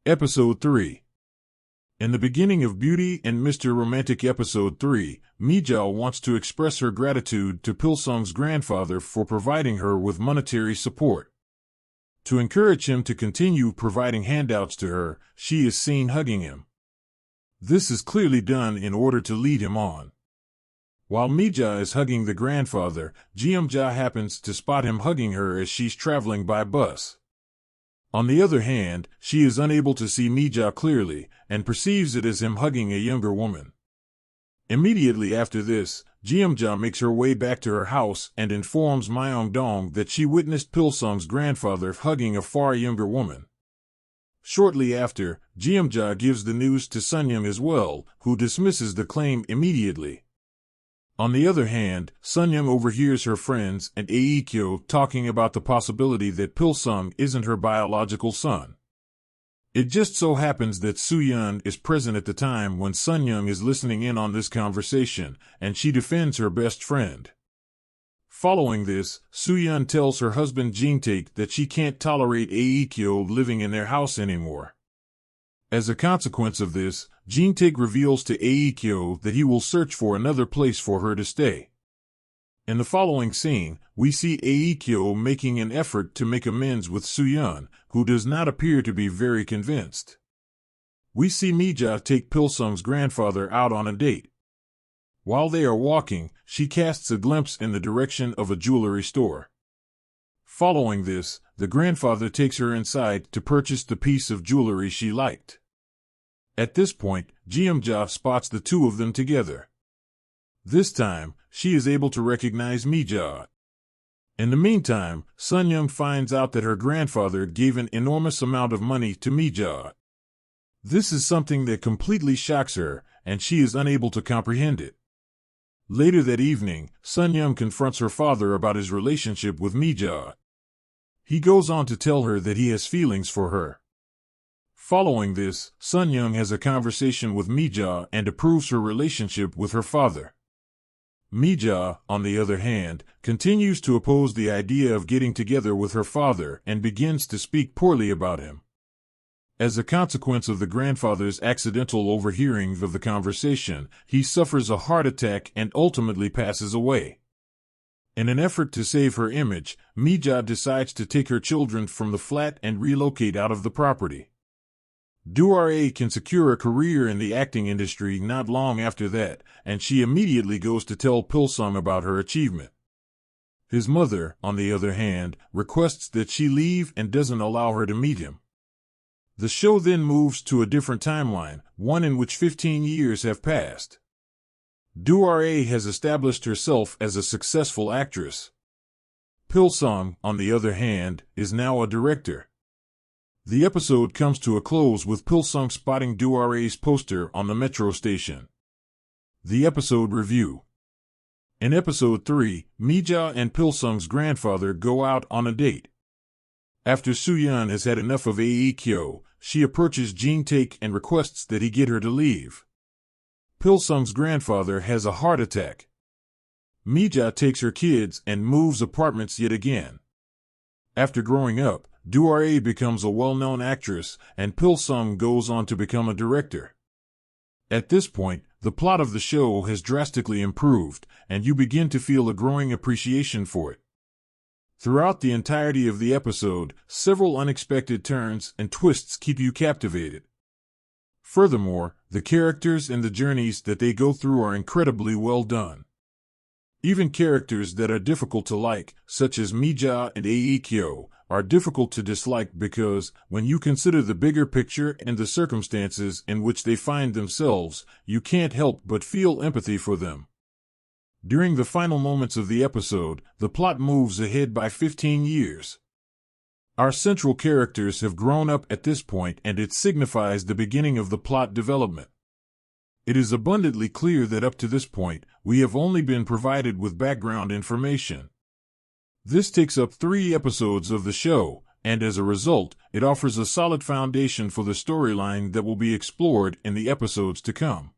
Episode 3. In the beginning of Beauty and Mr. Romantic Episode 3, Mija wants to express her gratitude to Pilsung's grandfather for providing her with monetary support. To encourage him to continue providing handouts to her, she is seen hugging him. This is clearly done in order to lead him on. While Mija is hugging the grandfather, Jeomja happens to spot him hugging her as she's traveling by bus. On the other hand, she is unable to see Mija clearly, and perceives it as him hugging a younger woman. Immediately after this, Jeomja makes her way back to her house and informs Myeongdong that she witnessed Pilsung's grandfather hugging a far younger woman. Shortly after, Jeomja gives the news to Sunyoung as well, who dismisses the claim immediately. On the other hand, Sunyoung overhears her friends and Aekyo talking about the possibility that Pilsung isn't her biological son. It just so happens that Sooyeon is present at the time when Sunyoung is listening in on this conversation, and she defends her best friend. Following this, Sooyeon tells her husband Jingtaek that she can't tolerate Aekyo living in their house anymore. As a consequence of this, Jingtaek reveals to Aekyo that he will search for another place for her to stay. In the following scene, we see Aekyo making an effort to make amends with Sooyeon, who does not appear to be very convinced. We see Mija take Pilsung's grandfather out on a date. While they are walking, she casts a glimpse in the direction of a jewelry store. Following this, the grandfather takes her inside to purchase the piece of jewelry she liked. At this point, Jeomja spots the two of them together. This time, she is able to recognize Mija. In the meantime, Sunyoung finds out that her grandfather gave an enormous amount of money to Mija. This is something that completely shocks her, and she is unable to comprehend it. Later that evening, Sunyoung confronts her father about his relationship with Mija. He goes on to tell her that he has feelings for her. Following this, Sunyoung has a conversation with Mija and approves her relationship with her father. Mija, on the other hand, continues to oppose the idea of getting together with her father and begins to speak poorly about him. As a consequence of the grandfather's accidental overhearing of the conversation, he suffers a heart attack and ultimately passes away. In an effort to save her image, Mija decides to take her children from the flat and relocate out of the property. Doare can secure a career in the acting industry not long after that, and she immediately goes to tell Pilsung about her achievement. His mother, on the other hand, requests that she leave and doesn't allow her to meet him. The show then moves to a different timeline, one in which 15 years have passed. Doare has established herself as a successful actress. Pilsung, on the other hand, is now a director. The episode comes to a close with Pilsung spotting Doare's poster on the metro station. The episode review. In Episode 3, Mija and Pilsung's grandfather go out on a date. After Sooyeon has had enough of Aekyo, she approaches Jingtaek and requests that he get her to leave. Pilsung's grandfather has a heart attack. Mija takes her kids and moves apartments yet again. After growing up, Doare becomes a well-known actress, and Pilsung goes on to become a director. At this point, the plot of the show has drastically improved, and you begin to feel a growing appreciation for it. Throughout the entirety of the episode, several unexpected turns and twists keep you captivated. Furthermore, the characters and the journeys that they go through are incredibly well done. Even characters that are difficult to like, such as Mija and Aekyo, are difficult to dislike because, when you consider the bigger picture and the circumstances in which they find themselves, you can't help but feel empathy for them. During the final moments of the episode, the plot moves ahead by 15 years. Our central characters have grown up at this point, and it signifies the beginning of the plot development. It is abundantly clear that up to this point, we have only been provided with background information. This takes up 3 episodes of the show, and as a result, it offers a solid foundation for the storyline that will be explored in the episodes to come.